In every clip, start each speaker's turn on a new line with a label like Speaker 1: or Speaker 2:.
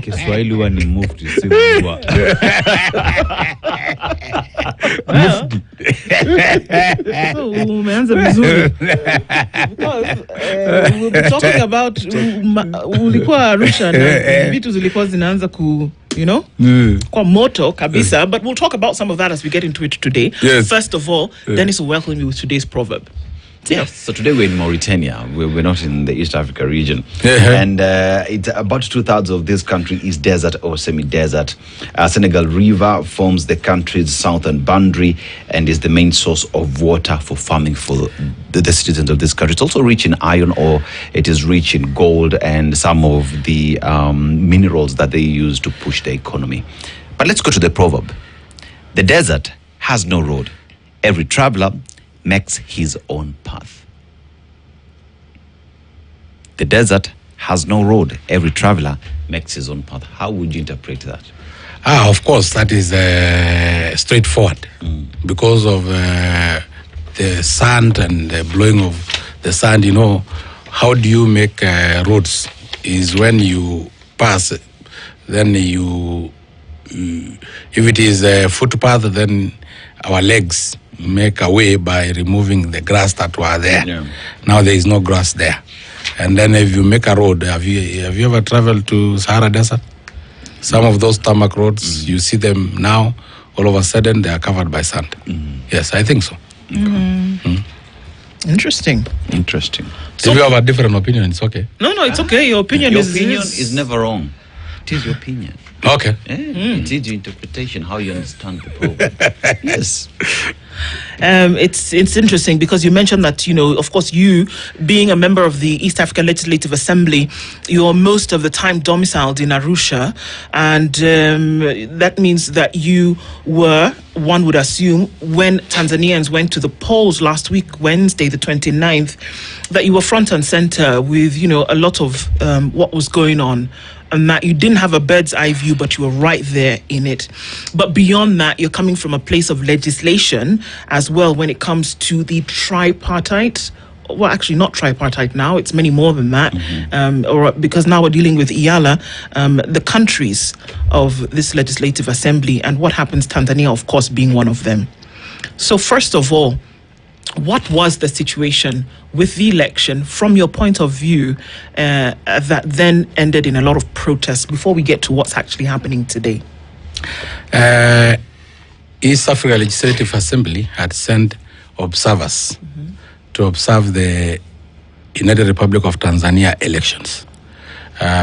Speaker 1: Kiswahili huwa ni mufti, si mwa.
Speaker 2: Mufti. So umeanza vizuri. Because we'll be talking about ulikuwa Arusha na vitu zilikuwa zinaanza ku, you know, kwa moto kabisa, but we'll talk about some of that as we get into it today.
Speaker 3: Yes.
Speaker 2: First of all, Dennis will welcome you with today's proverb.
Speaker 1: Yes. So today we're in Mauritania. We're not in the East Africa region. And it's about 2/3 of this country is desert or semi-desert. Senegal River forms the country's southern boundary and is the main source of water for farming for the citizens of this country. It's also rich in iron ore. It is rich in gold and some of the minerals that they use to push the economy. But let's go to the proverb. The desert has no road. Every traveler makes his own path. The desert has no road. Every traveler makes his own path. How would you interpret that?
Speaker 3: Of course, that is straightforward. Because of the sand and the blowing of the sand, you know, how do you make roads? Is when you pass, then if it is a footpath, then our legs make a way by removing the grass that were there. Yeah. Now there is no grass there. And then if you make a road, have you ever traveled to Sahara Desert? Some of those tarmac roads, you see them now, all of a sudden they are covered by sand. Yes, I think so.
Speaker 2: Interesting.
Speaker 3: So, if you have a different opinion, it's okay.
Speaker 2: No, it's okay. Your opinion
Speaker 1: is never wrong. It is your opinion.
Speaker 3: Okay.
Speaker 1: It is your interpretation, how you understand the program. Yes.
Speaker 2: It's interesting because you mentioned that, you know, of course, you being a member of the East African Legislative Assembly, you're most of the time domiciled in Arusha, and that means that you were, one would assume, when Tanzanians went to the polls last week, Wednesday the 29th, that you were front and center with, you know, a lot of what was going on. And that you didn't have a bird's eye view, but you were right there in it. But beyond that, you're coming from a place of legislation as well when it comes to the tripartite. Well, actually not tripartite now, it's many more than that. Or because now we're dealing with EALA, the countries of this legislative assembly, and what happens, Tanzania, of course, being one of them. So first of all, what was the situation with the election from your point of view that then ended in a lot of protests before we get to what's actually happening today?
Speaker 3: East Africa Legislative Assembly had sent observers to observe the United Republic of Tanzania elections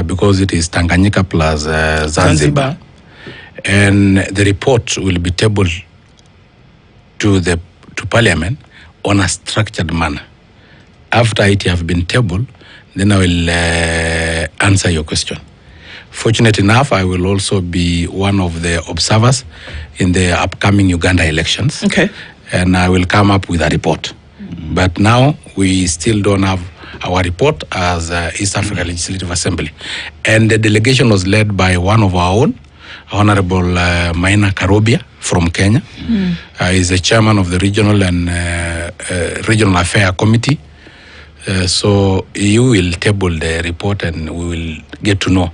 Speaker 3: because it is Tanganyika plus Zanzibar. And the report will be tabled to Parliament on a structured manner. After it have been tabled, then I will answer your question. Fortunate enough, I will also be one of the observers in the upcoming Uganda elections.
Speaker 2: Okay.
Speaker 3: And I will come up with a report. But now we still don't have our report as East Africa Legislative Assembly. And the delegation was led by one of our own, Honorable Maina Karobia from Kenya. He's the chairman of the Regional and Regional Affair Committee. So you will table the report and we will get to know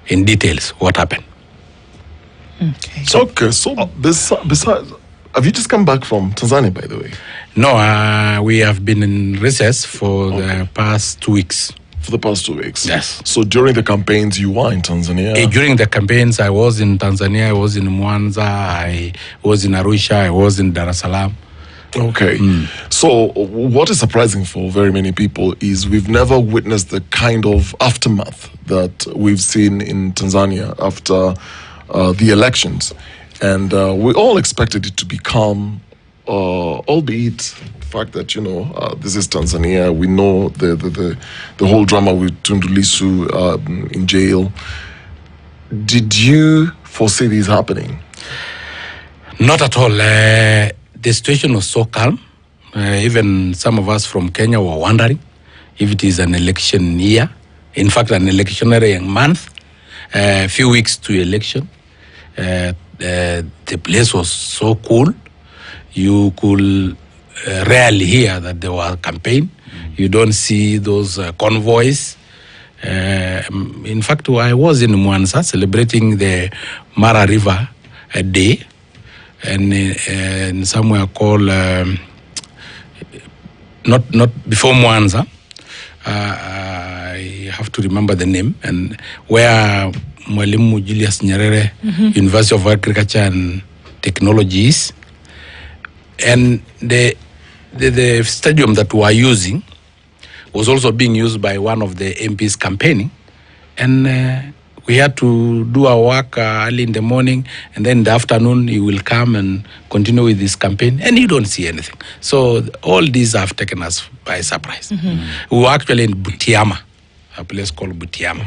Speaker 3: in details what happened.
Speaker 2: Okay.
Speaker 4: So besides, have you just come back from Tanzania, by the way?
Speaker 3: No, we have been in recess for the past 2 weeks.
Speaker 4: For the past 2 weeks?
Speaker 3: Yes.
Speaker 4: So during the campaigns, you were in Tanzania?
Speaker 3: During the campaigns, I was in Tanzania, I was in Mwanza, I was in Arusha, I was in Dar es Salaam.
Speaker 4: Okay. So what is surprising for very many people is we've never witnessed the kind of aftermath that we've seen in Tanzania after the elections. And we all expected it to be calm, albeit the fact that, you know, this is Tanzania. We know the whole drama with Tundu Lissu in jail. Did you foresee this happening?
Speaker 3: Not at all. The situation was so calm. Even some of us from Kenya were wondering if it is an election year. In fact, an electionary month, a few weeks to election. The place was so cool. You could rarely hear that there was a campaign. You don't see those convoys. In fact, I was in Mwanza celebrating the Mara River Day, and in somewhere called not before Mwanza. I have to remember the name, and where Mwalimu Julius Nyerere University of Agriculture and Technology is, and the stadium that we are using was also being used by one of the MPs campaigning, and we had to do our work early in the morning, and then in the afternoon he will come and continue with his campaign, and you don't see anything. So all these have taken us by surprise. We were actually in Butiama, a place called Butiama,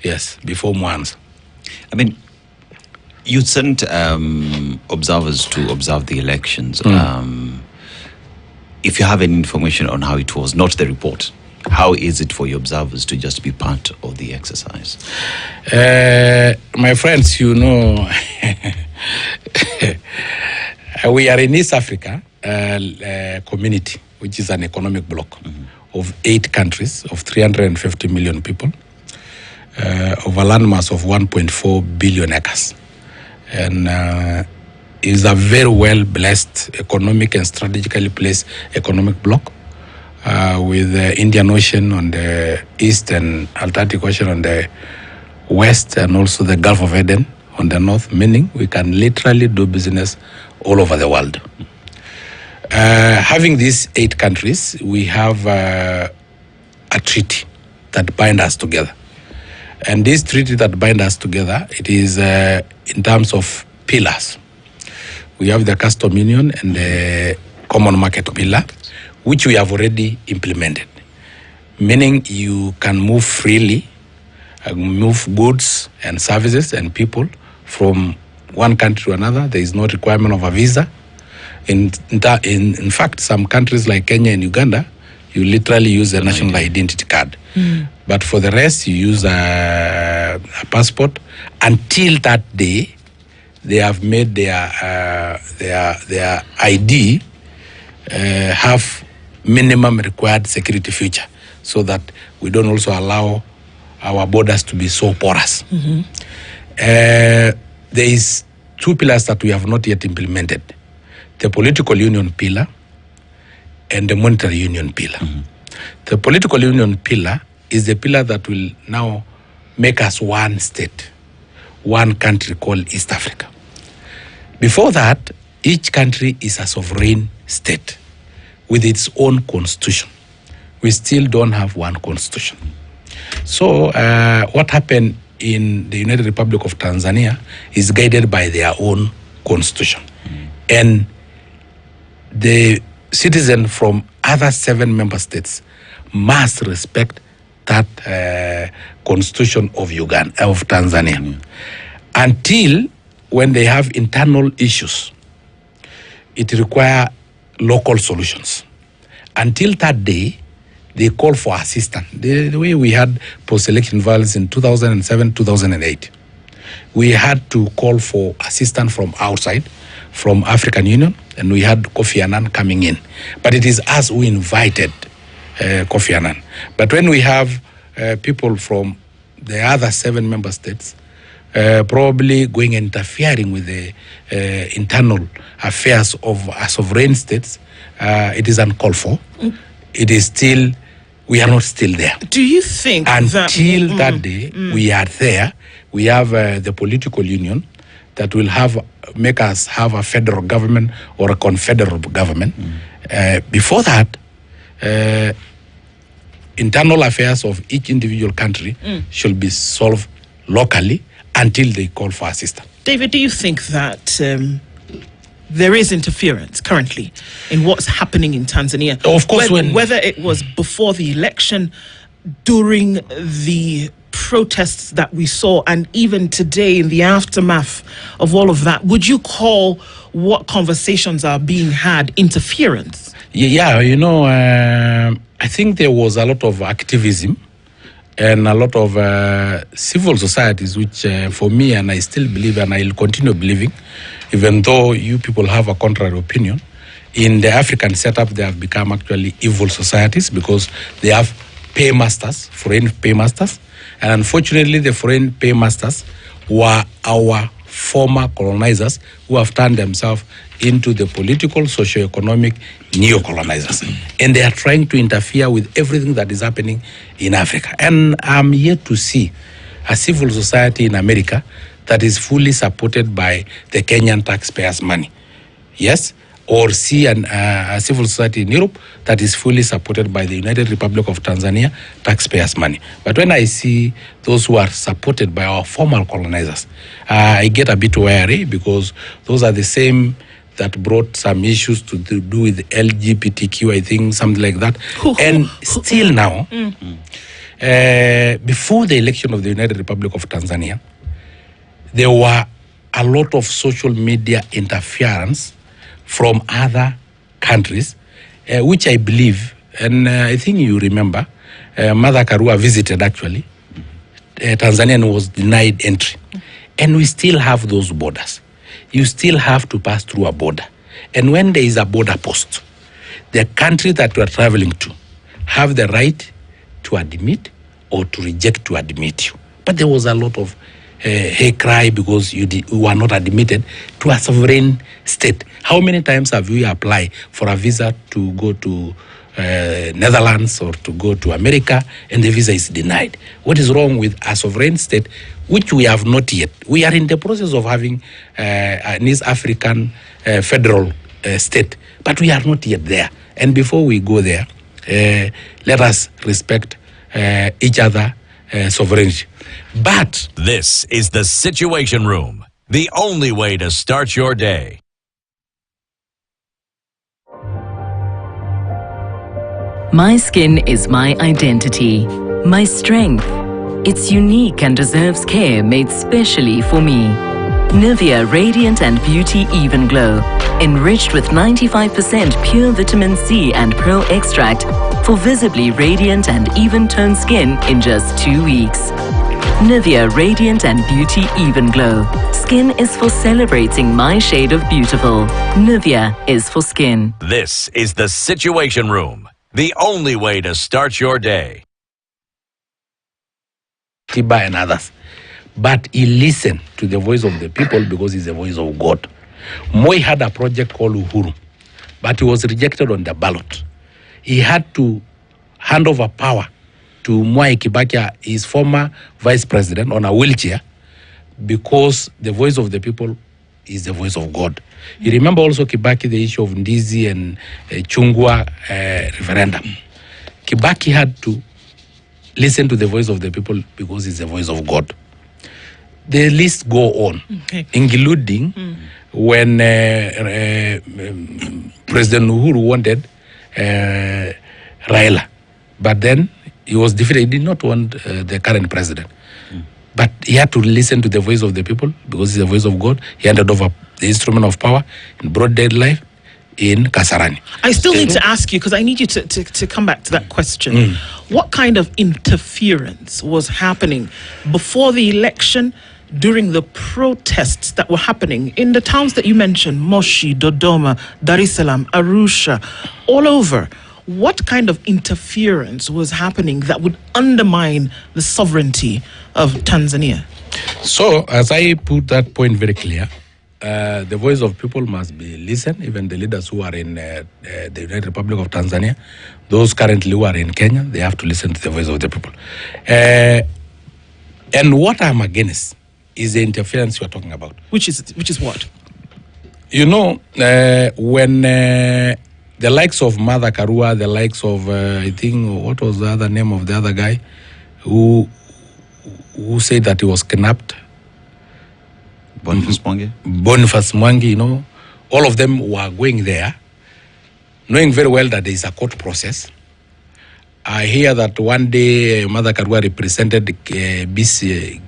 Speaker 3: yes, before Mwanza.
Speaker 1: I mean, you sent observers to observe the elections. If you have any information on how it was, not the report, how is it for your observers to just be part of the exercise?
Speaker 3: My friends, you know, we are in East Africa community, which is an economic bloc of 8 countries of 350 million people, of a landmass of 1.4 billion acres. And is a very well-blessed economic and strategically placed economic bloc, with the Indian Ocean on the east and Atlantic Ocean on the west, and also the Gulf of Eden on the north, meaning we can literally do business all over the world. Having these 8 countries, we have a treaty that binds us together. And this treaty that binds us together, it is in terms of pillars. We have the custom union and the common market pillar, which we have already implemented, meaning you can move freely, move goods and services and people from one country to another. There is no requirement of a visa. In fact, some countries like Kenya and Uganda, you literally use a national identity card. But for the rest, you use a passport until that day they have made their ID have minimum required security feature, so that we don't also allow our borders to be so porous. There is 2 pillars that we have not yet implemented: the political union pillar and the monetary union pillar. The political union pillar is the pillar that will now make us one state, one country called East Africa. Before that, each country is a sovereign state with its own constitution. We still don't have one constitution. So what happened in the United Republic of Tanzania is guided by their own constitution. And the citizen from other 7 member states must respect that constitution of Tanzania. Until when they have internal issues, it requires local solutions. Until that day, they call for assistance. The way we had post-election violence in 2007, 2008, we had to call for assistance from outside, from African Union, and we had Kofi Annan coming in. But it is us who invited Kofi Annan. But when we have people from the other 7 member states probably going and interfering with the internal affairs of sovereign states, it is uncalled for. It is still, we are not still there.
Speaker 2: Do you think
Speaker 3: until that day we are there? We have the political union that will make us have a federal government or a confederal government. Before that, internal affairs of each individual country should be solved locally until they call for assistance.
Speaker 2: David, do you think that there is interference currently in what's happening in Tanzania?
Speaker 3: Of course,
Speaker 2: whether it was before the election, during the protests that we saw, and even today in the aftermath of all of that, would you call what conversations are being had interference?
Speaker 3: Yeah, you know, I think there was a lot of activism and a lot of civil societies, which for me, and I still believe, and I'll continue believing, even though you people have a contrary opinion, in the African setup, they have become actually evil societies because they have paymasters, foreign paymasters, And unfortunately, the foreign paymasters were our former colonizers who have turned themselves into the political, socio-economic neo-colonizers. And they are trying to interfere with everything that is happening in Africa. And I'm yet to see a civil society in America that is fully supported by the Kenyan taxpayers' money. Yes? Or see a civil society in Europe that is fully supported by the United Republic of Tanzania taxpayers' money. But when I see those who are supported by our former colonizers, I get a bit wary, because those are the same that brought some issues to do with LGBTQ, I think, something like that. And still now, before the election of the United Republic of Tanzania, there were a lot of social media interference from other countries, which I believe, and I think you remember, Mother Karua visited actually, Tanzania, and was denied entry. And we still have those borders. You still have to pass through a border. And when there is a border post, the country that you are traveling to have the right to admit or to reject to admit you. But there was a lot of hey cry because you were not admitted to a sovereign state. How many times have you applied for a visa to go to Netherlands or to go to America, and the visa is denied? What is wrong with a sovereign state, which we have not yet? We are in the process of having an East African federal state, but we are not yet there. And before we go there, let us respect each other sovereignty. But
Speaker 5: this is the Situation Room, the only way to start your day.
Speaker 6: My skin is my identity, my strength. It's unique and deserves care made specially for me. Nivea Radiant and Beauty Even Glow, enriched with 95% pure vitamin C and pearl extract for visibly radiant and even-toned skin in just 2 weeks. Nivea Radiant and Beauty Even Glow. Skin is for celebrating my shade of beautiful. Nivea is for skin.
Speaker 5: This is the Situation Room, the only way to start your day.
Speaker 3: Tiba and others. But he listened to the voice of the people because he's the voice of God. Moi had a project called Uhuru, but he was rejected on the ballot. He had to hand over power to Mwai Kibaki, his former vice president, on a wheelchair, because the voice of the people is the voice of God. You remember also Kibaki, the issue of Ndizi and Chungwa referendum. Kibaki had to listen to the voice of the people because it's the voice of God. The list go on, including when President Uhuru wanted Raila, but then he was defeated. He did not want the current president. But he had to listen to the voice of the people because it's the voice of God. He handed over the instrument of power in broad daylight in Kasarani.
Speaker 2: I still need to ask you, because I need you to come back to that question. What kind of interference was happening before the election, during the protests that were happening in the towns that you mentioned, Moshi, Dodoma, Dar es Salaam, Arusha, all over? What kind of interference was happening that would undermine the sovereignty of Tanzania?
Speaker 3: So, as I put that point very clear, the voice of people must be listened, even the leaders who are in the United Republic of Tanzania, those currently who are in Kenya, they have to listen to the voice of the people. And what I'm against is the interference you are talking about.
Speaker 2: Which is what?
Speaker 3: You know, when the likes of Mother Karua, the likes of, I think, what was the other name of the other guy who said that he was kidnapped?
Speaker 1: Boniface
Speaker 3: Mwangi, you know, all of them were going there, knowing very well that there is a court process. I hear that one day Mother Karua represented Kiza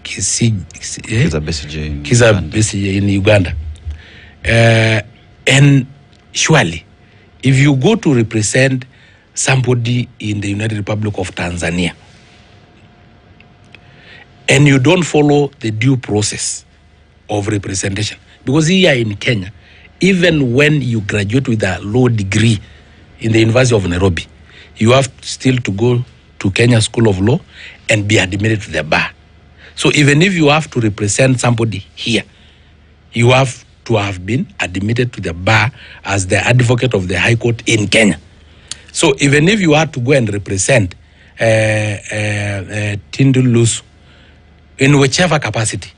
Speaker 3: Besigye in Uganda. And surely, if you go to represent somebody in the United Republic of Tanzania and you don't follow the due process of representation, because here in Kenya, even when you graduate with a law degree in the University of Nairobi, you have still to go to Kenya School of Law and be admitted to the bar. So even if you have to represent somebody here, you have to have been admitted to the bar as the advocate of the High Court in Kenya. So even if you had to go and represent Tundu Lissu in whichever capacity,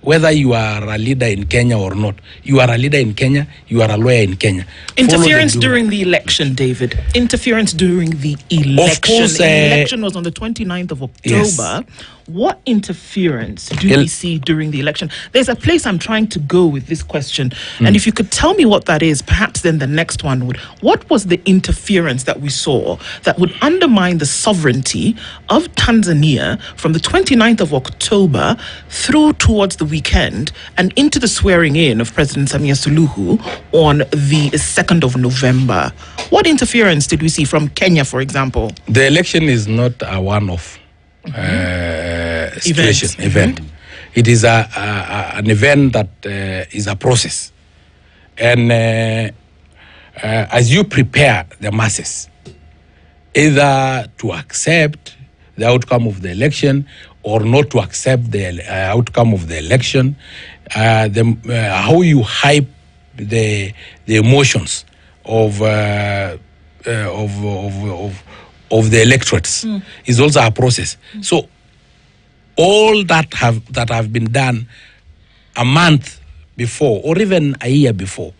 Speaker 3: whether you are a leader in Kenya or not, you are a leader in Kenya, you are a lawyer in Kenya.
Speaker 2: Interference during the election, David. Interference during the election.
Speaker 3: Of course,
Speaker 2: the election was on the 29th of October.
Speaker 3: Yes.
Speaker 2: What interference do we see during the election? There's a place I'm trying to go with this question. And if you could tell me what that is, perhaps then the next one would. What was the interference that we saw that would undermine the sovereignty of Tanzania from the 29th of October through towards the weekend and into the swearing in of President Samia Suluhu on the 2nd of November? What interference did we see from Kenya, for example?
Speaker 3: The election is not a one-off event. It is an event that is a process. And as you prepare the masses, either to accept the outcome of the election or not to accept the outcome of the election, how you hype the emotions of the electorates is also a process. So all that have been done a month before or even a year before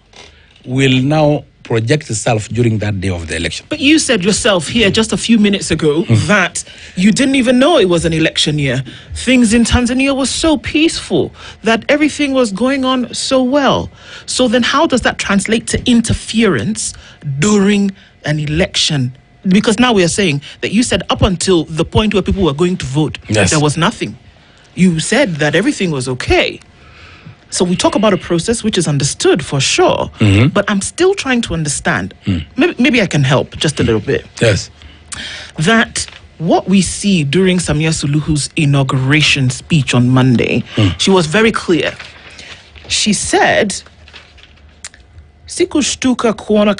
Speaker 3: will now project itself during that day of the election.
Speaker 2: But you said yourself here just a few minutes ago that you didn't even know it was an election year. Things in Tanzania were so peaceful, that everything was going on so well. So then how does that translate to interference during an election? Because now we are saying that you said up until the point where people were going to vote,
Speaker 3: yes,
Speaker 2: there was nothing. You said that everything was okay. So we talk about a process which is understood for sure, but I'm still trying to understand. Maybe I can help just a little bit.
Speaker 3: Yes.
Speaker 2: That what we see during Samia Suluhu's inauguration speech on Monday, she was very clear. She said, sikushtuka kuona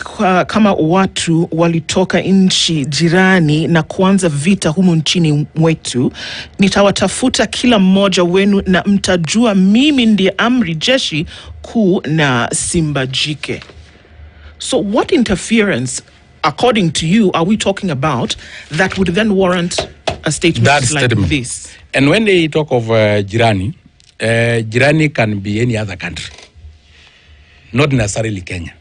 Speaker 2: kama watu walitoka nchi jirani na kuanza vita humu nchini mwetu. Nitawatafuta kila mmoja wenu na mtajua mimi ndiye amri jeshi kuu na simba jike. So what interference, according to you, are we talking about that would then warrant a statement like this?
Speaker 3: And when they talk of jirani, jirani can be any other country, not necessarily Kenya.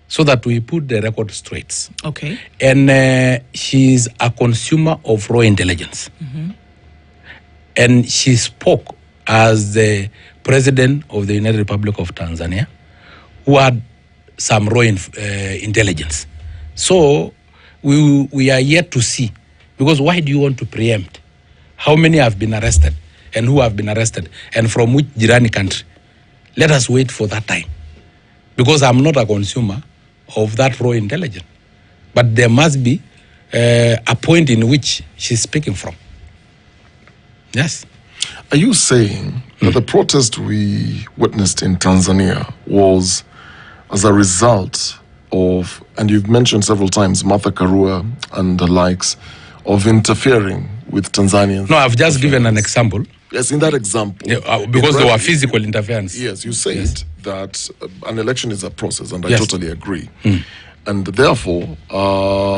Speaker 3: So that we put the record straight.
Speaker 2: Okay.
Speaker 3: And she's a consumer of raw intelligence. And she spoke as the president of the United Republic of Tanzania, who had some raw intelligence. So we are yet to see. Because why do you want to preempt? How many have been arrested? And who have been arrested? And from which Jirani country? Let us wait for that time. Because I'm not a consumer of that raw intelligence. But there must be a point in which she's speaking from. Yes.
Speaker 4: Are you saying that the protest we witnessed in Tanzania was as a result of, and you've mentioned several times, Martha Karua and the likes, of interfering with Tanzanians?
Speaker 3: No, I've just given an example.
Speaker 4: Yes, in that example.
Speaker 3: Yeah, because there were physical interference.
Speaker 4: Yes, you said that an election is a process, and I
Speaker 3: Yes.
Speaker 4: totally agree. And therefore,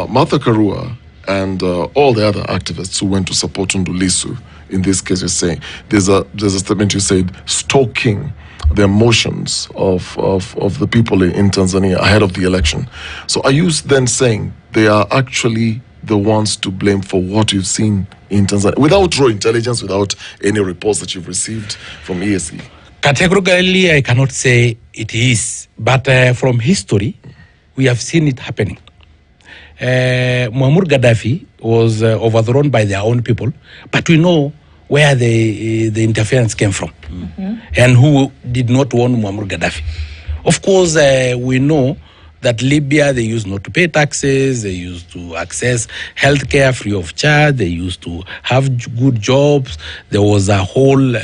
Speaker 4: Martha Karua and all the other activists who went to support Tundu Lissu, in this case, you're saying, there's a statement you said, stoking the emotions of the people in Tanzania ahead of the election. So are you then saying they are actually the ones to blame for what you've seen in Tanzania, without raw intelligence, without any reports that you've received from EAC?
Speaker 3: Categorically, I cannot say it is, but from history, we have seen it happening. Muammar Gaddafi was overthrown by their own people, but we know where the interference came from and who did not want Muammar Gaddafi. Of course, we know that Libya, they used not to pay taxes, they used to access healthcare free of charge, they used to have good jobs. There was a whole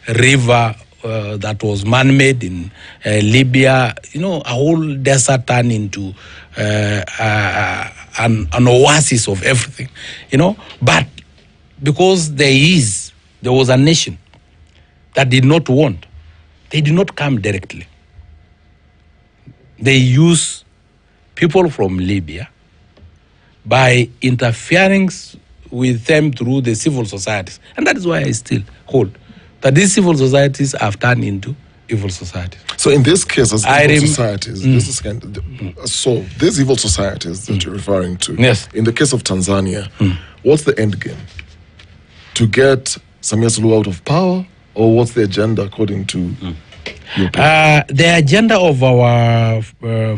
Speaker 3: river that was man-made in Libya, a whole desert turned into an oasis of everything, But because there was a nation that did not want, they did not come directly. They use people from Libya by interfering with them through the civil societies. And that is why I still hold that these civil societies have turned into evil societies.
Speaker 4: So in this case, as evil societies, so these evil societies that you're referring to,
Speaker 3: yes.
Speaker 4: In the case of Tanzania, what's the end game? To get Samia Suluhu out of power, or what's the agenda according to your opinion?
Speaker 3: The agenda of our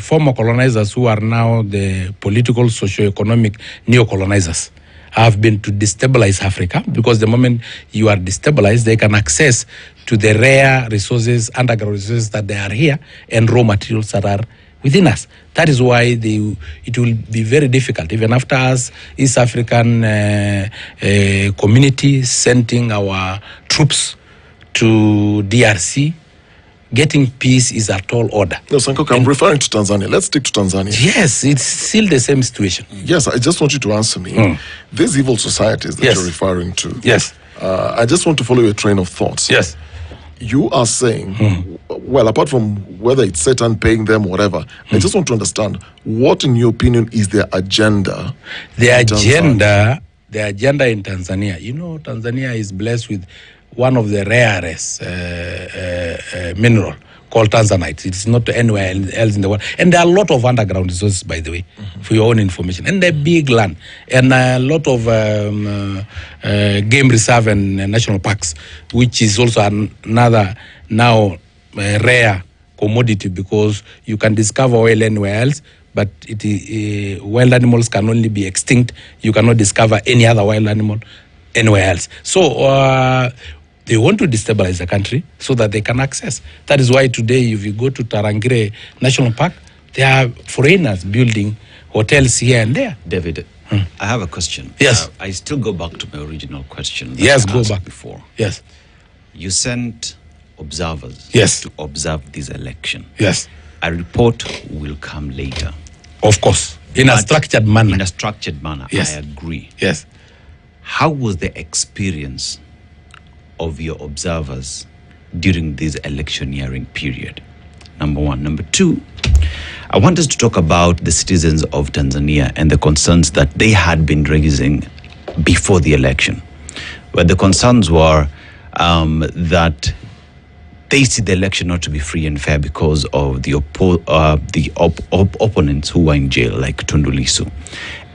Speaker 3: former colonizers, who are now the political, socio-economic neo-colonizers, have been to destabilize Africa, because the moment you are destabilized, they can access to the rare resources, underground resources that they are here, and raw materials that are within us. That is why it will be very difficult, even after us, East African community sending our troops to DRC, getting peace is a tall order.
Speaker 4: No, Sankok, I'm referring to Tanzania. Let's stick to Tanzania.
Speaker 3: Yes, it's still the same situation.
Speaker 4: Yes, I just want you to answer me. These evil societies that you're referring to.
Speaker 3: Yes.
Speaker 4: I just want to follow your train of thoughts.
Speaker 3: Yes.
Speaker 4: You are saying, well, apart from whether it's Satan paying them, whatever, I just want to understand, what, in your opinion, is their agenda?
Speaker 3: The agenda in Tanzania. Tanzania is blessed with one of the rarest mineral called tanzanite. It's not anywhere else in the world. And there are a lot of underground resources, by the way, for your own information. And they're big land. And a lot of game reserve and national parks, which is also another now rare commodity, because you can discover oil anywhere else, but wild animals can only be extinct. You cannot discover any other wild animal anywhere else. So they want to destabilize the country so that they can access. That is why today, if you go to Tarangire National Park, there are foreigners building hotels here and there.
Speaker 1: David, I have a question.
Speaker 3: Yes.
Speaker 1: I still go back to my original question.
Speaker 3: Yes, go back.
Speaker 1: Before.
Speaker 3: Yes.
Speaker 1: You sent observers
Speaker 3: to
Speaker 1: observe this election.
Speaker 3: Yes.
Speaker 1: A report will come later.
Speaker 3: Of course. In a structured manner.
Speaker 1: In a structured manner.
Speaker 3: Yes.
Speaker 1: I agree.
Speaker 3: Yes.
Speaker 1: How was the experience of your observers during this electioneering period? Number one. Number two, I want us to talk about the citizens of Tanzania and the concerns that they had been raising before the election, where the concerns were that they see the election not to be free and fair because of the opponents who were in jail, like Tundu Lissu.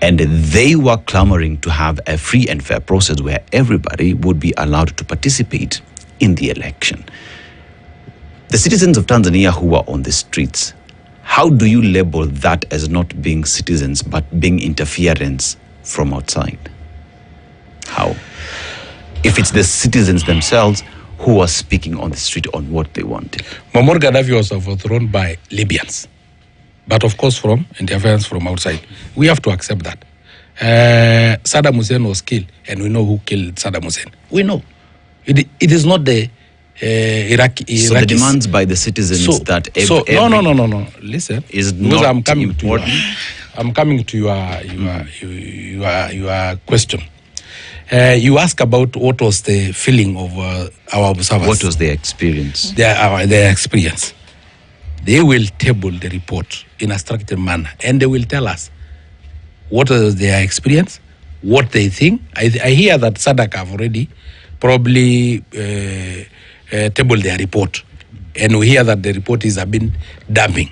Speaker 1: And they were clamoring to have a free and fair process where everybody would be allowed to participate in the election. The citizens of Tanzania who were on the streets, how do you label that as not being citizens but being interference from outside? How? If it's the citizens themselves who are speaking on the street on what they wanted.
Speaker 3: Muammar Gaddafi was overthrown by Libyans, but of course from interference from outside. We have to accept that. Saddam Hussein was killed, and we know who killed Saddam Hussein. We know. It is not the Iraqi.
Speaker 1: So the demands by the citizens
Speaker 3: no. Listen,
Speaker 1: is not
Speaker 3: I'm coming
Speaker 1: important.
Speaker 3: I'm coming to your question. You ask about what was the feeling of our observers.
Speaker 1: What was their experience?
Speaker 3: Their experience. They will table the report in a structured manner, and they will tell us what is their experience, what they think. I hear that SADC have already probably tabled their report, and we hear that the report is a bit dumping.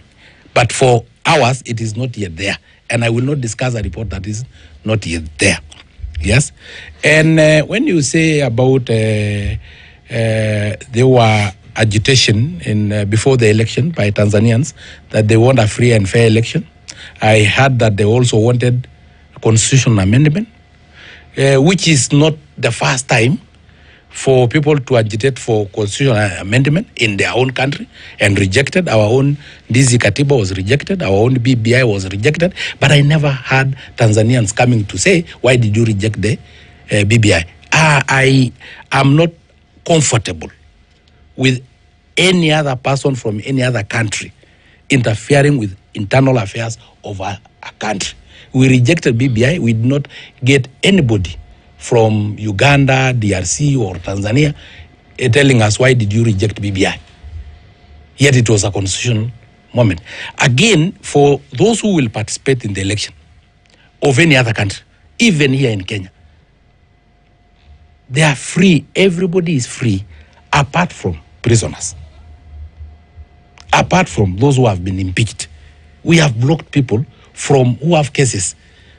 Speaker 3: But for ours, it is not yet there, and I will not discuss a report that is not yet there. Yes, and when you say about there were agitation before the election by Tanzanians that they want a free and fair election, I heard that they also wanted a constitutional amendment, which is not the first time for people to agitate for constitutional amendment in their own country and rejected. Our own Ndizi Katiba was rejected, our own BBI was rejected, but I never heard Tanzanians coming to say, why did you reject the BBI? I am not comfortable with any other person from any other country interfering with internal affairs of a country. We rejected BBI. We did not get anybody from Uganda, DRC, or Tanzania telling us, why did you reject BBI? Yet it was a constitutional moment. Again, for those who will participate in the election of any other country, even here in Kenya, they are free. Everybody is free, apart from prisoners. Apart from those who have been impeached. We have blocked people who have cases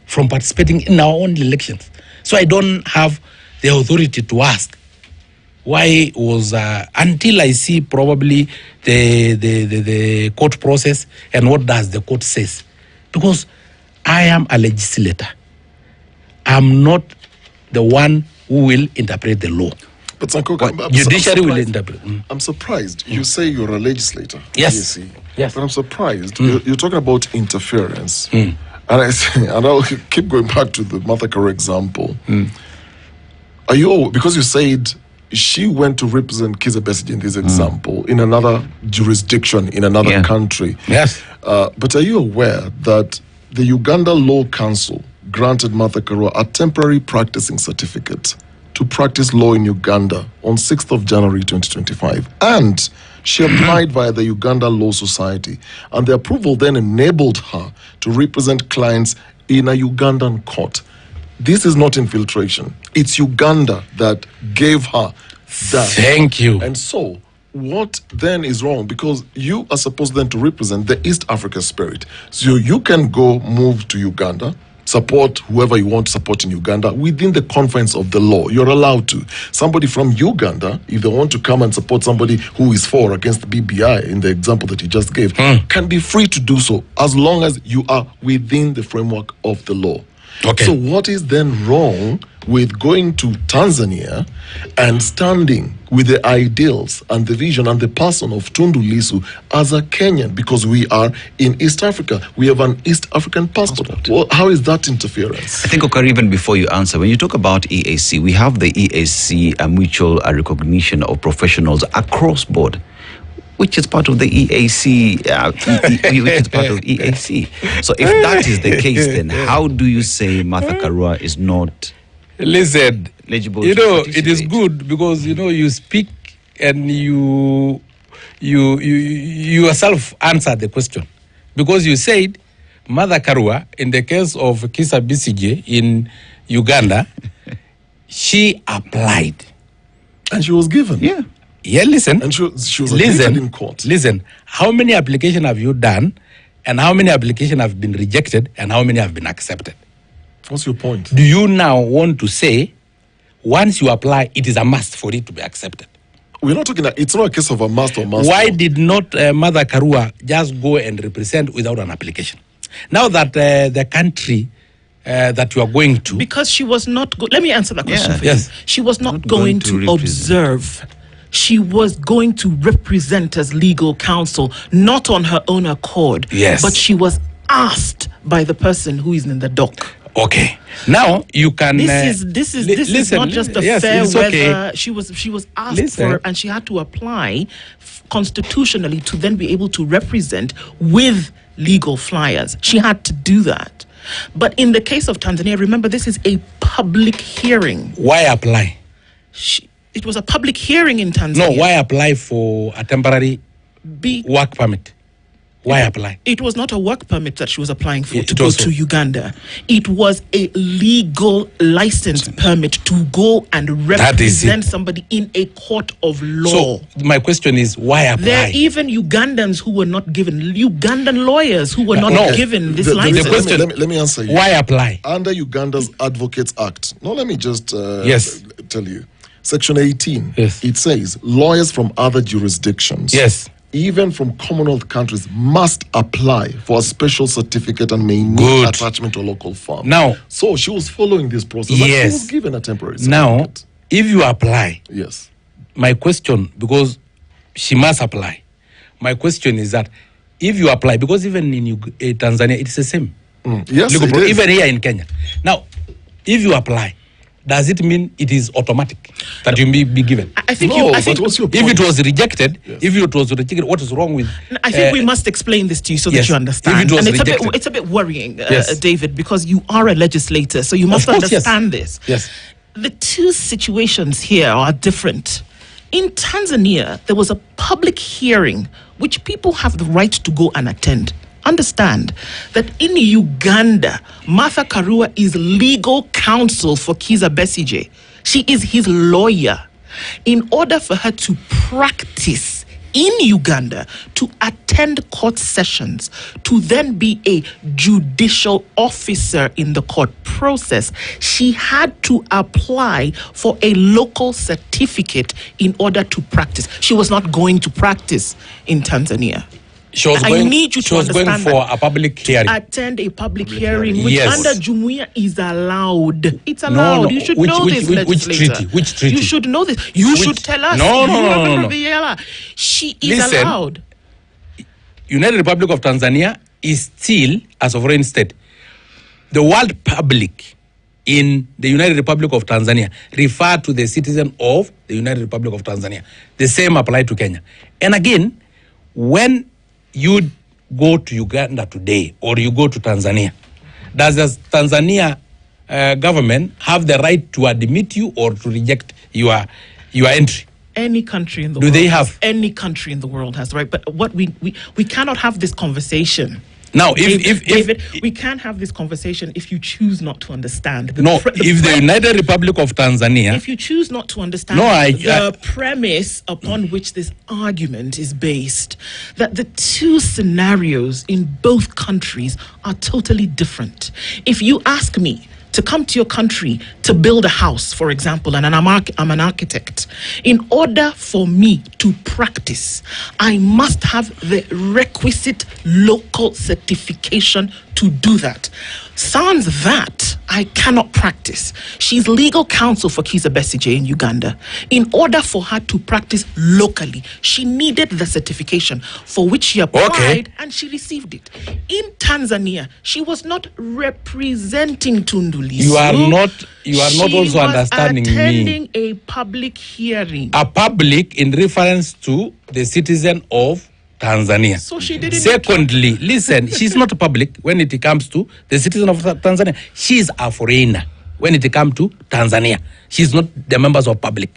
Speaker 3: from participating in our own elections. So I don't have the authority to ask why was until I see probably the court process and what does the court says. Because I am a legislator. I'm not the one who will interpret the law.
Speaker 4: But Sankok,
Speaker 3: judiciary will interpret.
Speaker 4: I'm surprised. You say you're a legislator.
Speaker 3: Yes.
Speaker 4: Yes. But I'm surprised. You're talking about interference. And I say, and I'll keep going back to the Martha Karua example. Are you, because you said she went to represent Kizza Besigye in this example in another jurisdiction, in another country.
Speaker 3: Yes.
Speaker 4: But are you aware that the Uganda Law Council granted Martha Karua a temporary practicing certificate to practice law in Uganda on 6th of January 2025. And she applied via the Uganda Law Society. And the approval then enabled her to represent clients in a Ugandan court. This is not infiltration. It's Uganda that gave her that.
Speaker 3: Thank you.
Speaker 4: And so, what then is wrong? Because you are supposed then to represent the East Africa spirit. So you can go move to Uganda, support whoever you want to support in Uganda within the confines of the law. You're allowed to. Somebody from Uganda, if they want to come and support somebody who is for or against the BBI, in the example that you just gave, can be free to do so as long as you are within the framework of the law.
Speaker 3: Okay.
Speaker 4: So what is then wrong with going to Tanzania and standing with the ideals and the vision and the person of Tundu Lissu as a Kenyan? Because we are in East Africa. We have an East African passport. Well, how is that interference?
Speaker 1: I think, Okari, even before you answer, when you talk about EAC, we have the EAC, a mutual recognition of professionals across board, which is part of the EAC, which is part of EAC. So if that is the case, then how do you say Martha Karua is not eligible
Speaker 3: you
Speaker 1: to
Speaker 3: know,
Speaker 1: participate?
Speaker 3: it is good because, you know, you speak and you yourself answer the question. Because you said Martha Karua, in the case of Kizza Besigye in Uganda, she applied.
Speaker 4: And she was given.
Speaker 3: Yeah. Yeah, listen.
Speaker 4: And she was admitted in court.
Speaker 3: Listen, how many applications have you done, and how many applications have been rejected, and how many have been accepted?
Speaker 4: What's your point?
Speaker 3: Do you now want to say, once you apply, it is a must for it to be accepted?
Speaker 4: We're not talking, it's not a case of a must or must.
Speaker 3: Why did not Martha Karua just go and represent without an application? Now that the country that you are going to...
Speaker 2: Because she was not... Let me answer that question for you.
Speaker 3: Yes.
Speaker 2: She was not going to observe. She was going to represent as legal counsel, not on her own accord.
Speaker 3: Yes.
Speaker 2: But she was asked by the person who is in the dock.
Speaker 3: Okay. Now you can.
Speaker 2: This is not just a fair weather. She was asked for, and she had to apply constitutionally to then be able to represent with legal flyers. She had to do that. But in the case of Tanzania, remember, this is a public hearing.
Speaker 3: Why apply?
Speaker 2: It was a public hearing in Tanzania.
Speaker 3: No, why apply for a temporary work permit? Why apply?
Speaker 2: It was not a work permit that she was applying for to go to Uganda. It was a legal license permit to go and represent somebody in a court of law.
Speaker 3: So my question is, why apply?
Speaker 2: There are even Ugandans who were not given, Ugandan lawyers who were not given this license.
Speaker 3: The question,
Speaker 4: let me answer you.
Speaker 3: Why apply?
Speaker 4: Under Uganda's Advocates Act. No, let me just tell you. Section 18, it says lawyers from other jurisdictions, even from Commonwealth countries, must apply for a special certificate and may need attachment to a local firm.
Speaker 3: Now,
Speaker 4: so she was following this process. And she was given a temporary certificate.
Speaker 3: Now, if you apply,
Speaker 4: my
Speaker 3: question, because she must apply, my question is that if you apply, because even in Tanzania, it's the same.
Speaker 4: Yes,
Speaker 3: even here in Kenya. Now, if you apply, does it mean it is automatic that you may be given?
Speaker 2: I think
Speaker 4: No,
Speaker 2: I think
Speaker 4: but what's your
Speaker 3: If
Speaker 4: point?
Speaker 3: it was rejected, what is wrong with?
Speaker 2: I think we must explain this to you so
Speaker 3: yes,
Speaker 2: that you understand.
Speaker 3: if it was
Speaker 2: And
Speaker 3: rejected.
Speaker 2: it's a bit worrying,
Speaker 3: Yes.
Speaker 2: David, because you are a legislator, so you must
Speaker 3: Of course, yes.
Speaker 2: understand this.
Speaker 3: Yes.
Speaker 2: The two situations here are different. In Tanzania, there was a public hearing which people have the right to go and attend. Understand that in Uganda, Martha Karua is legal counsel for Kizza Besigye. She is his lawyer. In order for her to practice in Uganda, to attend court sessions, to then be a judicial officer in the court process, she had to apply for a local certificate in order to practice. She was not going to practice in Tanzania.
Speaker 3: She was
Speaker 2: I
Speaker 3: going,
Speaker 2: need you
Speaker 3: she
Speaker 2: to
Speaker 3: was going
Speaker 2: understand
Speaker 3: for
Speaker 2: that.
Speaker 3: a public hearing.
Speaker 2: Attend a public hearing, which
Speaker 3: Yes.
Speaker 2: under Jumuiya is allowed. It's
Speaker 3: No,
Speaker 2: allowed.
Speaker 3: no,
Speaker 2: You should
Speaker 3: which-
Speaker 2: know
Speaker 3: which-
Speaker 2: this,
Speaker 3: which
Speaker 2: legislator.
Speaker 3: treaty? Which treaty?
Speaker 2: You should know this. You
Speaker 3: Which-
Speaker 2: should tell us.
Speaker 3: No, no,
Speaker 2: You
Speaker 3: no,
Speaker 2: are
Speaker 3: no,
Speaker 2: member
Speaker 3: no.
Speaker 2: of the EALA. She is
Speaker 3: Listen.
Speaker 2: allowed.
Speaker 3: United Republic of Tanzania is still a sovereign state. The world public in the United Republic of Tanzania refer to the citizen of the United Republic of Tanzania. The same apply to Kenya. And again, when you go to Uganda today or you go to Tanzania, does the Tanzania government have the right to admit you or to reject your entry?
Speaker 2: Any country in the
Speaker 3: Do
Speaker 2: world
Speaker 3: they
Speaker 2: has-
Speaker 3: have-
Speaker 2: any country in the world has the right. But what we cannot have this conversation.
Speaker 3: Now,
Speaker 2: David, we can't have this conversation if you choose not to understand.
Speaker 3: If the United Republic of Tanzania,
Speaker 2: If you choose not to understand
Speaker 3: No,
Speaker 2: the premise upon which this argument is based, that the two scenarios in both countries are totally different. If you ask me to come to your country to build a house, for example, and I'm an architect, in order for me to practice, I must have the requisite local certification to do that. Sans that, I cannot practice. She's legal counsel for Kizza Besigye in Uganda. In order for her to practice locally, she needed the certification for which she applied and she received it. In Tanzania, she was not representing Tundu Lissu.
Speaker 3: You are not also
Speaker 2: She was
Speaker 3: understanding me.
Speaker 2: attending a public hearing.
Speaker 3: A public in reference to the citizen of Tanzania.
Speaker 2: So she didn't.
Speaker 3: Secondly, listen, she's not a public when it comes to the citizen of Tanzania. She's a foreigner when it comes to Tanzania. She's not the members of public.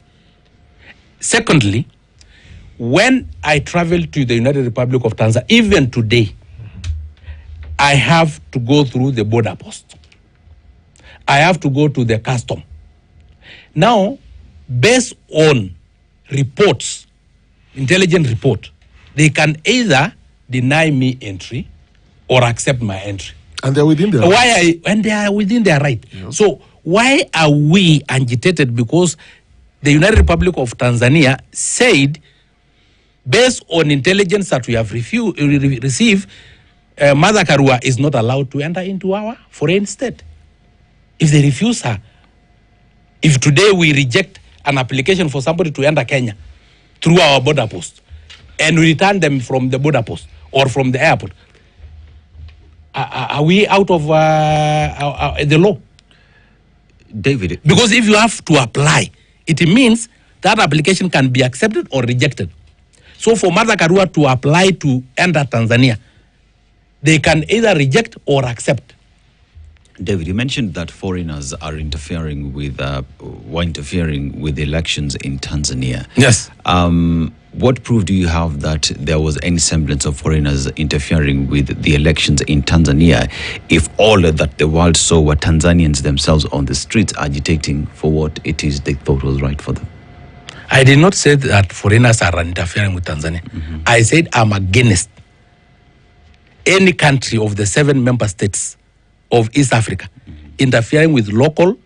Speaker 3: Secondly, when I travel to the United Republic of Tanzania, even today, I have to go through the border post. I have to go to the custom. Now, based on reports, intelligent report, they can either deny me entry or accept my entry.
Speaker 4: And they're within their
Speaker 3: And they are within their right.
Speaker 4: Yeah.
Speaker 3: So why are we agitated? Because the United Republic of Tanzania said, based on intelligence that we have received, Martha Karua is not allowed to enter into our foreign state. If they refuse her, if today we reject an application for somebody to enter Kenya through our border post, and we return them from the border post or from the airport, are we out of the law?
Speaker 1: David,
Speaker 3: Because if you have to apply, it means that application can be accepted or rejected. So for Martha Karua to apply to enter Tanzania, they can either reject or accept.
Speaker 1: David, you mentioned that foreigners are interfering with the elections in Tanzania.
Speaker 3: Yes.
Speaker 1: What proof do you have that there was any semblance of foreigners interfering with the elections in Tanzania if all that the world saw were Tanzanians themselves on the streets agitating for what it is they thought was right for them?
Speaker 3: I did not say that foreigners are interfering with Tanzania. Mm-hmm. I said I'm against any country of the 7 member states of East Africa interfering with local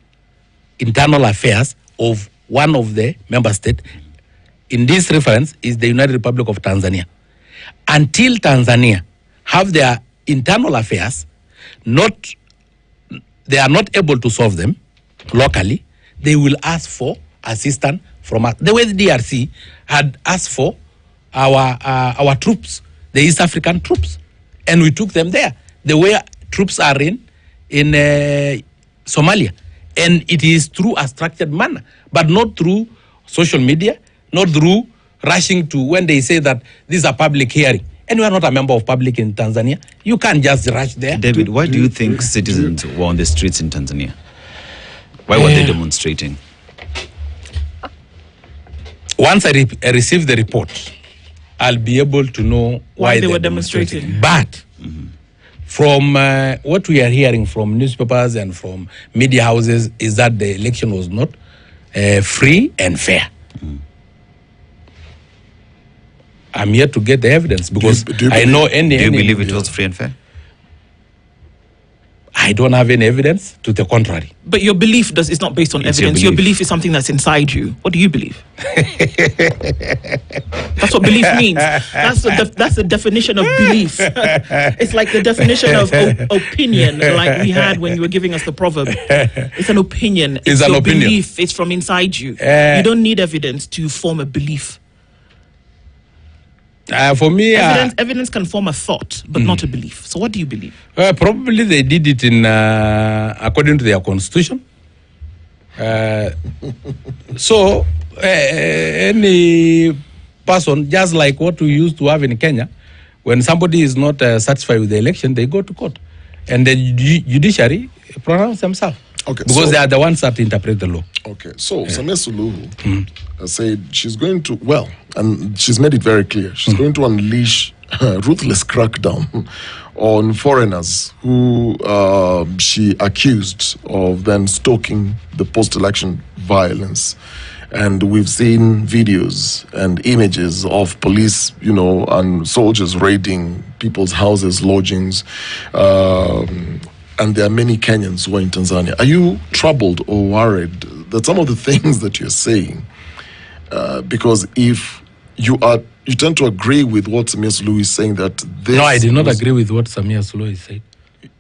Speaker 3: internal affairs of one of the member states. In this reference is the United Republic of Tanzania. Until Tanzania have their internal affairs, they are not able to solve them locally, they will ask for assistance from us. The way the DRC had asked for our troops, the East African troops, and we took them there. The way troops are in Somalia, And it is through a structured manner, but not through social media, not through rushing to when they say that this is a public hearing. And you are not a member of public in Tanzania. You can't just rush there.
Speaker 1: David, why do you think citizens were on the streets in Tanzania? Why were they demonstrating?
Speaker 3: Once I receive the report, I'll be able to know why they were demonstrating. But from what we are hearing from newspapers and from media houses is that the election was not free and fair. I'm here to get the evidence because I know any...
Speaker 1: Do you believe it was free and fair?
Speaker 3: I don't have any evidence to the contrary.
Speaker 2: But your belief is not based on evidence. Your belief is something that's inside you. What do you believe? That's what belief means. That's the definition of belief. It's like the definition of opinion, like we had when you were giving us the proverb. It's an opinion. It's an opinion. Belief. It's from inside you. You don't need evidence to form a belief.
Speaker 3: For me,
Speaker 2: evidence can form a thought, but not a belief. So, what do you believe?
Speaker 3: Probably they did it in according to their constitution. So, any person, just like what we used to have in Kenya, when somebody is not satisfied with the election, they go to court, and the judiciary pronounce themselves.
Speaker 4: Okay,
Speaker 3: because they are the ones that interpret the law.
Speaker 4: Okay, so Samia Suluhu said she's going to, and she's made it very clear, she's going to unleash a ruthless crackdown on foreigners who she accused of then stoking the post-election violence. And we've seen videos and images of police, and soldiers raiding people's houses, lodgings, and there are many Kenyans who are in Tanzania. Are you troubled or worried that some of the things that you're saying, because if you tend to agree with what Samia Suluhu is saying, that this...
Speaker 3: No, I did not agree with what Samia Suluhu is saying.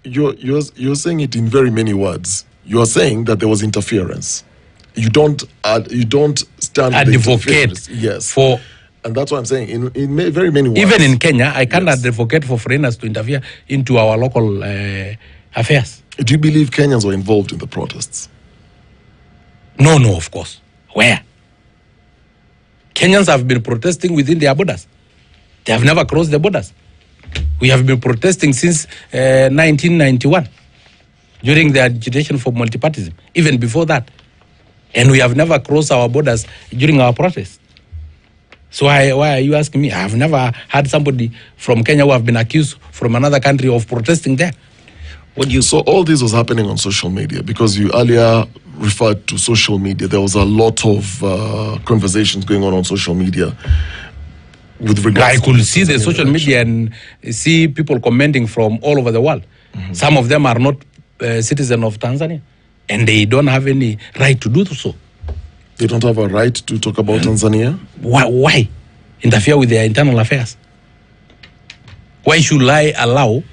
Speaker 4: You're saying it in very many words. You're saying that there was interference. You don't stand
Speaker 3: advocate.
Speaker 4: Yes.
Speaker 3: For...
Speaker 4: And that's what I'm saying, in very many words.
Speaker 3: Even in Kenya, I can't advocate for foreigners to interfere into our local affairs.
Speaker 4: Do you believe Kenyans were involved in the protests?
Speaker 3: No, of course. Where? Kenyans have been protesting within their borders. They have never crossed the borders. We have been protesting since 1991, during the agitation for multipartyism, even before that. And we have never crossed our borders during our protests. So why are you asking me? I have never had somebody from Kenya who have been accused from another country of protesting there.
Speaker 4: So all this was happening on social media, because you earlier referred to social media. There was a lot of conversations going on social media with regards.
Speaker 3: I could see the social media and see people commenting from all over the world. Some of them are not citizens of Tanzania, and they don't have any right to do so.
Speaker 4: They don't have a right to talk about Tanzania?
Speaker 3: Why? Interfere with their internal affairs? Why should I allow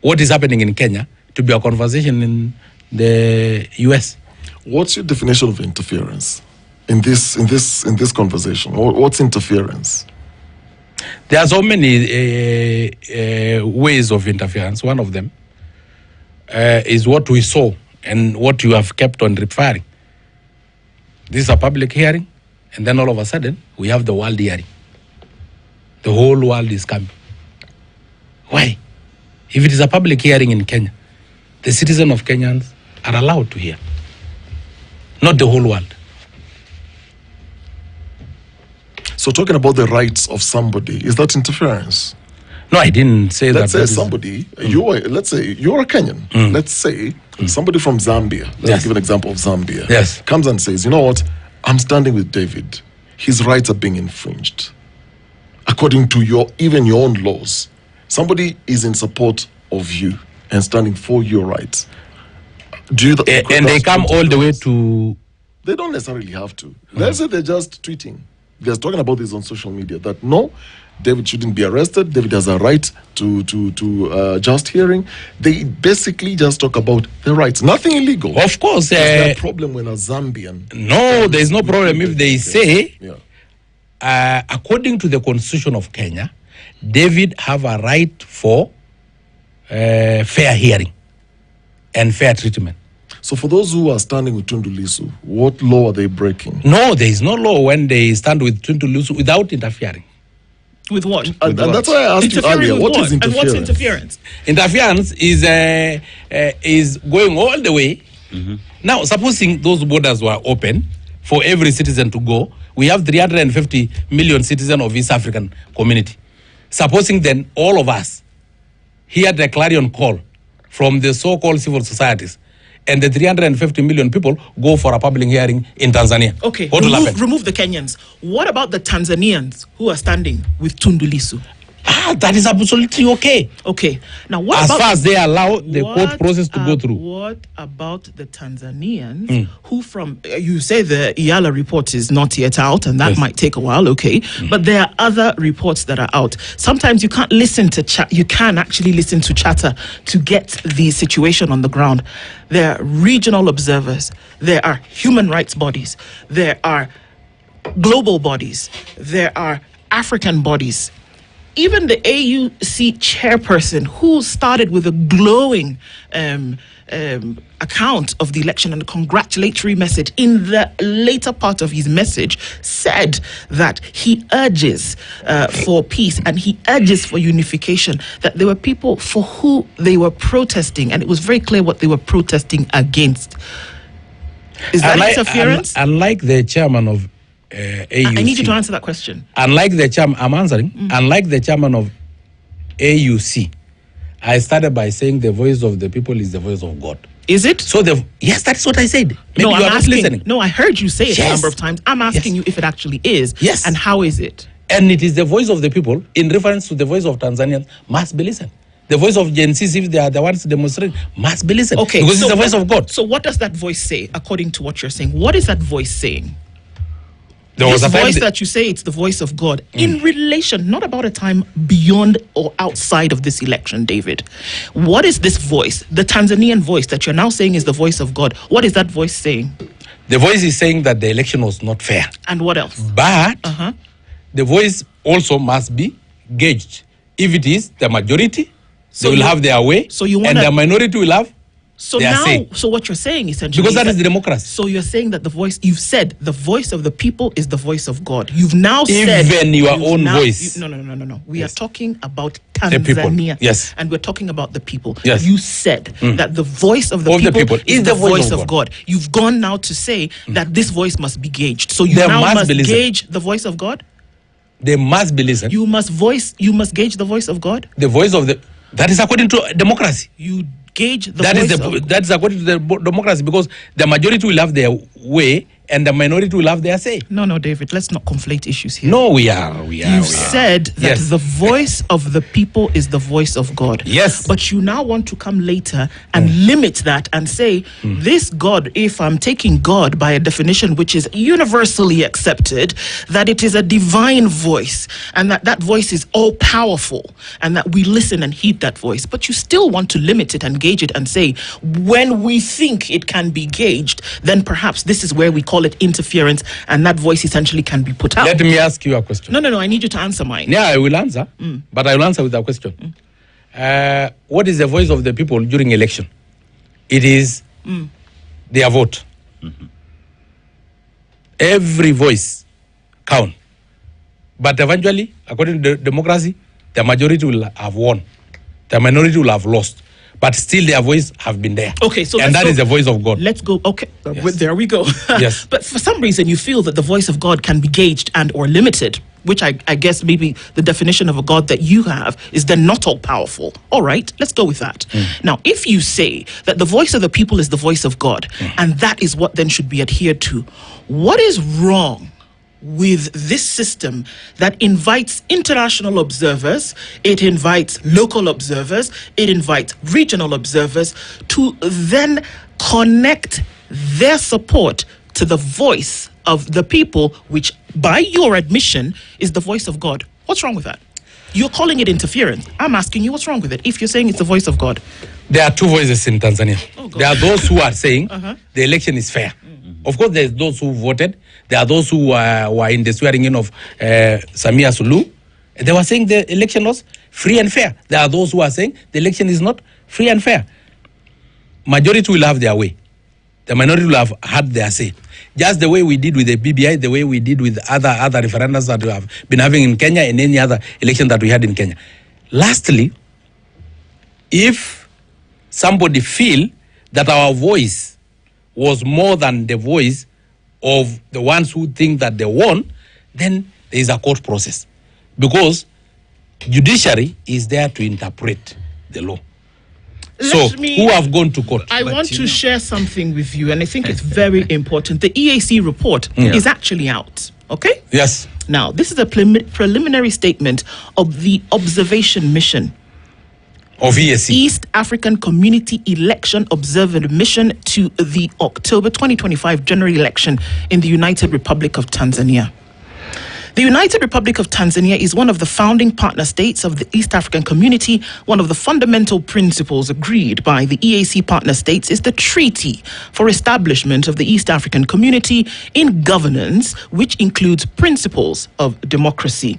Speaker 3: what is happening in Kenya to be a conversation in the US?
Speaker 4: What's your definition of interference in this conversation? What's interference?
Speaker 3: There are so many ways of interference. One of them is what we saw and what you have kept on referring. This is a public hearing, and then all of a sudden, we have the world hearing. The whole world is coming. Why? If it is a public hearing in Kenya, the citizens of Kenyans are allowed to hear, not the whole world.
Speaker 4: So talking about the rights of somebody, is that interference?
Speaker 3: No, I didn't say that.
Speaker 4: Let's say somebody, let's say you're a Kenyan. Let's say somebody from Zambia, let's give an example of Zambia, comes and says, you know what, I'm standing with David. His rights are being infringed. According to even your own laws. Somebody is in support of you and standing for your rights.
Speaker 3: And they come all the way to...
Speaker 4: They don't necessarily have to. Let's say they're just tweeting. They're talking about this on social media, that no, David shouldn't be arrested. David has a right to just hearing. They basically just talk about the rights. Nothing illegal.
Speaker 3: Of course.
Speaker 4: There's no problem when a Zambian...
Speaker 3: No, there's no problem if they say, according to the Constitution of Kenya, David have a right for fair hearing. and fair treatment.
Speaker 4: So for those who are standing with Tundu Lissu, what law are they breaking?
Speaker 3: No, there is no law when they stand with Tundu Lissu without interfering.
Speaker 2: With what?
Speaker 4: And that's why I asked you
Speaker 2: Interfering
Speaker 4: earlier,
Speaker 2: with
Speaker 4: what is
Speaker 2: And
Speaker 4: interference?
Speaker 2: what's interference?
Speaker 3: Interference is going all the way. Now, supposing those borders were open for every citizen to go, we have 350 million citizens of East African community. Supposing then all of us hear the clarion call from the so-called civil societies, and the 350 million people go for a public hearing in Tanzania.
Speaker 2: Okay,
Speaker 3: What will happen?
Speaker 2: remove the Kenyans. What about the Tanzanians who are standing with Tundu Lissu?
Speaker 3: That is absolutely okay.
Speaker 2: Okay, now what
Speaker 3: As
Speaker 2: about...
Speaker 3: far as they allow the court process to go through.
Speaker 2: What about the Tanzanians who from... you say the EALA report is not yet out, and that
Speaker 3: Yes.
Speaker 2: might take a while, okay, but there are other reports that are out. Sometimes you can't listen to chat. You can actually listen to chatter to get the situation on the ground. There are regional observers. There are human rights bodies. There are global bodies. There are African bodies. Even the AUC chairperson, who started with a glowing account of the election and a congratulatory message, in the later part of his message said that he urges for peace and he urges for unification, that there were people for who they were protesting, and it was very clear what they were protesting against. Is that interference?
Speaker 3: Unlike the chairman of AUC.
Speaker 2: I need you to answer that question.
Speaker 3: Unlike the chairman, I'm answering. Unlike the chairman of AUC, I started by saying the voice of the people is the voice of God.
Speaker 2: Is it?
Speaker 3: So yes, that's what I said. Maybe
Speaker 2: No,
Speaker 3: you
Speaker 2: I'm
Speaker 3: are not
Speaker 2: asking.
Speaker 3: listening.
Speaker 2: No, I heard you say it a
Speaker 3: Yes.
Speaker 2: number of times. I'm asking you if it actually is.
Speaker 3: Yes.
Speaker 2: And how is it?
Speaker 3: And it is the voice of the people in reference to the voice of Tanzanians must be listened. The voice of Gen Zs, if they are the ones demonstrating, must be listened.
Speaker 2: Okay.
Speaker 3: Because it's the voice of God.
Speaker 2: So what does that voice say, according to what you're saying? What is that voice saying?
Speaker 3: There was
Speaker 2: This
Speaker 3: a time
Speaker 2: voice that you say it's the voice of God in relation, not about a time beyond or outside of this election, David. What is this voice, the Tanzanian voice that you're now saying is the voice of God? What is that voice saying?
Speaker 3: the voice is saying that the election was not fair.
Speaker 2: And what else?
Speaker 3: But the voice also must be gauged. If it is the majority,
Speaker 2: So
Speaker 3: they will
Speaker 2: you-
Speaker 3: have their way,
Speaker 2: so you
Speaker 3: and
Speaker 2: wanna-
Speaker 3: the minority will have
Speaker 2: So
Speaker 3: their
Speaker 2: now,
Speaker 3: say.
Speaker 2: so what you're saying essentially,
Speaker 3: Because that is
Speaker 2: that-
Speaker 3: democracy.
Speaker 2: So you're saying that the voice, you've said the voice of the people is the voice of God. You've now said
Speaker 3: Even your
Speaker 2: you've
Speaker 3: own
Speaker 2: now-
Speaker 3: voice.
Speaker 2: No. We
Speaker 3: Yes.
Speaker 2: are talking about
Speaker 3: The people.
Speaker 2: Tanzania.
Speaker 3: Yes.
Speaker 2: And we're talking about the people.
Speaker 3: Yes.
Speaker 2: You said that the voice of the
Speaker 3: Of the
Speaker 2: people,
Speaker 3: people
Speaker 2: is the voice of God. You've gone now to say that this voice must be gauged. So you
Speaker 3: There
Speaker 2: now
Speaker 3: must
Speaker 2: must
Speaker 3: be listened.
Speaker 2: gauge the voice of God?
Speaker 3: They must be listened.
Speaker 2: You must gauge the voice of God?
Speaker 3: The voice of the, that is according to democracy.
Speaker 2: You gauge the
Speaker 3: That
Speaker 2: voice
Speaker 3: is
Speaker 2: of
Speaker 3: that is according to the democracy, because the majority will have their way and the minority will have their say.
Speaker 2: No, David, let's not conflate issues here.
Speaker 3: No, we are.
Speaker 2: You've said that
Speaker 3: Yes.
Speaker 2: the voice of the people is the voice of God.
Speaker 3: Yes.
Speaker 2: But you now want to come later and limit that and say, this God, if I'm taking God by a definition which is universally accepted, that it is a divine voice and that voice is all powerful and that we listen and heed that voice. But you still want to limit it and gauge it and say, when we think it can be gauged, then perhaps this is where we call it interference and that voice essentially can be put out.
Speaker 3: Let me ask you a question.
Speaker 2: No, I need you to answer mine.
Speaker 3: Yeah, I will answer, but I will answer with a question. What is the voice of the people during election? It is their vote. Every voice count. But eventually, according to democracy, the majority will have won. The minority will have lost. But still their voice have been there.
Speaker 2: Okay, so
Speaker 3: and
Speaker 2: let's
Speaker 3: that
Speaker 2: go-
Speaker 3: is the voice of God.
Speaker 2: Let's go. Okay,
Speaker 3: Yes.
Speaker 2: there we go.
Speaker 3: Yes.
Speaker 2: But for some reason, you feel that the voice of God can be gauged and or limited, which I guess maybe the definition of a God that you have is then not all powerful. All right, let's go with that. Now, if you say that the voice of the people is the voice of God, and that is what then should be adhered to, what is wrong with this system that invites international observers, it invites local observers, it invites regional observers to then connect their support to the voice of the people, which by your admission is the voice of God? What's wrong with that? You're calling it interference. I'm asking you, what's wrong with it if you're saying it's the voice of God?
Speaker 3: There are two voices in Tanzania.
Speaker 2: Oh, God.
Speaker 3: There are those who are saying the election is fair. Of course, there's those who voted. There are those who were in the swearing in of Samia Suluhu. They were saying the election was free and fair. There are those who are saying the election is not free and fair. majority will have their way. The minority will have had their say. Just the way we did with the BBI, the way we did with other referendums that we have been having in Kenya and any other election that we had in Kenya. Lastly, if somebody feel that our voice was more than the voice of the ones who think that they won, then there is a court process. Because judiciary is there to interpret the law. Who have gone to court?
Speaker 2: I want to share something with you, and I think it's very important. The EAC report is actually out, okay?
Speaker 3: Yes.
Speaker 2: Now, this is a preliminary statement of the observation mission
Speaker 3: of EAC.
Speaker 2: East African Community Election Observer Mission to the October 2025 general election in the United Republic of Tanzania. The United Republic of Tanzania is one of the founding partner states of the East African Community. One of the fundamental principles agreed by the EAC partner states is the Treaty for Establishment of the East African Community in governance, which includes principles of democracy.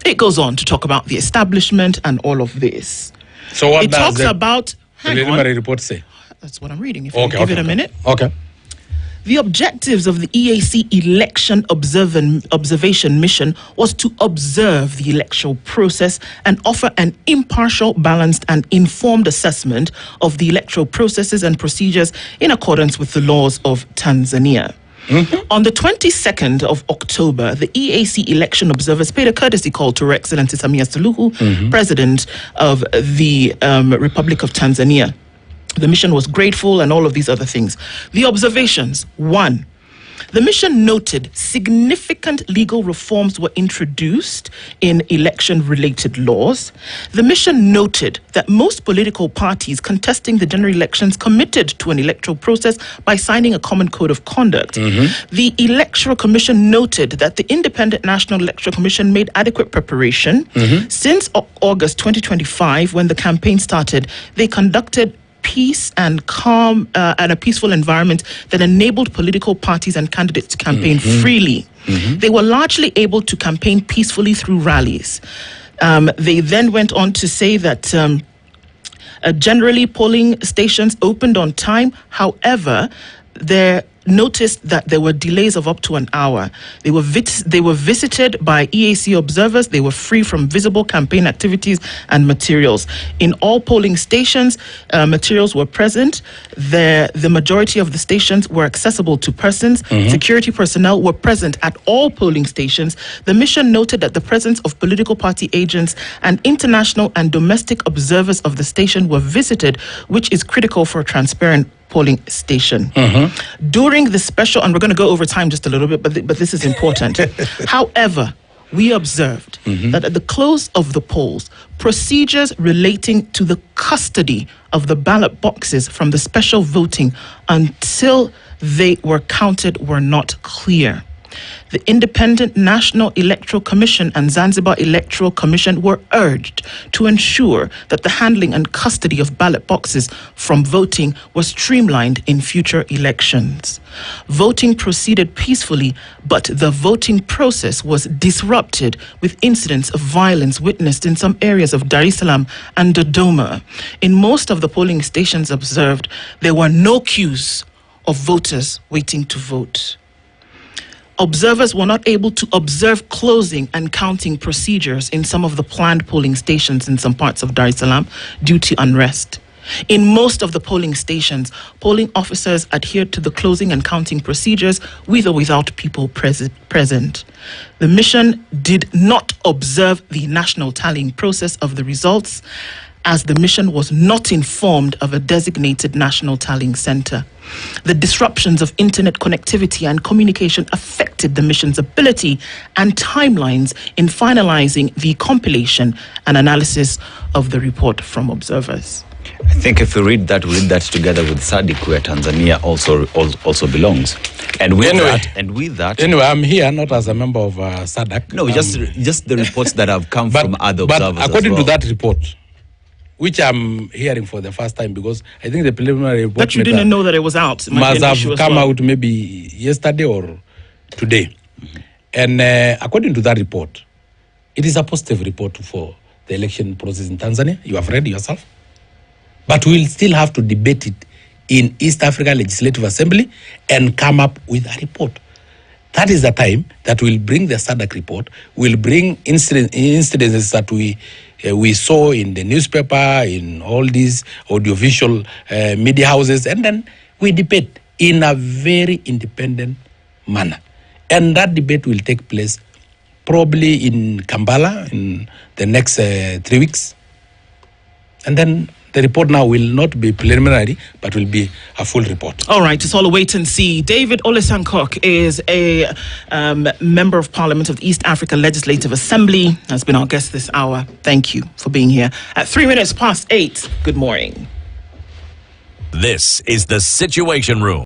Speaker 2: It goes on to talk about the establishment and all of this.
Speaker 3: So what
Speaker 2: it
Speaker 3: does
Speaker 2: talks
Speaker 3: the
Speaker 2: about
Speaker 3: preliminary report say?
Speaker 2: That's what I'm reading. If you give it a minute.
Speaker 3: Okay.
Speaker 2: The objectives of the EAC Election Observation Mission was to observe the electoral process and offer an impartial, balanced, and informed assessment of the electoral processes and procedures in accordance with the laws of Tanzania. On the 22nd of October, the EAC election observers paid a courtesy call to Her Excellency Samia Suluhu, President of the Republic of Tanzania. The mission was grateful and all of these other things. The observations. 1. The mission noted significant legal reforms were introduced in election-related laws. The mission noted that most political parties contesting the general elections committed to an electoral process by signing a common code of conduct. The Electoral Commission noted that the Independent National Electoral Commission made adequate preparation. Since August 2025, when the campaign started, they conducted peace and calm and a peaceful environment that enabled political parties and candidates to campaign freely. They were largely able to campaign peacefully through rallies. They then went on to say that generally polling stations opened on time. However, they noticed that there were delays of up to an hour. They were visited by EAC observers. They were free from visible campaign activities and materials. In all polling stations, materials were present. The majority of the stations were accessible to persons. Security personnel were present at all polling stations. The mission noted that the presence of political party agents and international and domestic observers of the station were visited, which is critical for a transparent polling station. During the special, and we're going to go over time just a little bit, but this is important. However, we observed that at the close of the polls, procedures relating to the custody of the ballot boxes from the special voting until they were counted were not clear. The Independent National Electoral Commission and Zanzibar Electoral Commission were urged to ensure that the handling and custody of ballot boxes from voting was streamlined in future elections. Voting proceeded peacefully, but the voting process was disrupted with incidents of violence witnessed in some areas of Dar es Salaam and Dodoma. In most of the polling stations observed, there were no queues of voters waiting to vote. Observers were not able to observe closing and counting procedures in some of the planned polling stations in some parts of Dar es Salaam due to unrest. In most of the polling stations, polling officers adhered to the closing and counting procedures with or without people present. The mission did not observe the national tallying process of the results, as the mission was not informed of a designated national tallying center. The disruptions of internet connectivity and communication affected the mission's ability and timelines in finalizing the compilation and analysis of the report from observers.
Speaker 1: I think if we read that together with SADC, where Tanzania also belongs. And with that...
Speaker 3: Anyway, I'm here not as a member of SADC.
Speaker 1: No, just the reports that have come from other observers.
Speaker 3: But according to that report, which I'm hearing for the first time, because I think the preliminary report...
Speaker 2: But you didn't know that it was out.
Speaker 3: Must have come out maybe yesterday or today. And according to that report, it is a positive report for the election process in Tanzania. You have read yourself. But we'll still have to debate it in East Africa Legislative Assembly and come up with a report. That is the time that we'll bring the SADC report, we'll bring incidences that we saw in the newspaper, in all these audiovisual media houses, and then we debate in a very independent manner. And that debate will take place probably in Kampala in the next 3 weeks. And then the report now will not be preliminary, but will be a full report.
Speaker 2: All right, it's all a wait and see. David Sankok is a member of Parliament of the East Africa Legislative Assembly, has been our guest this hour. Thank you for being here. At 8:03, good morning.
Speaker 5: This is the Situation Room.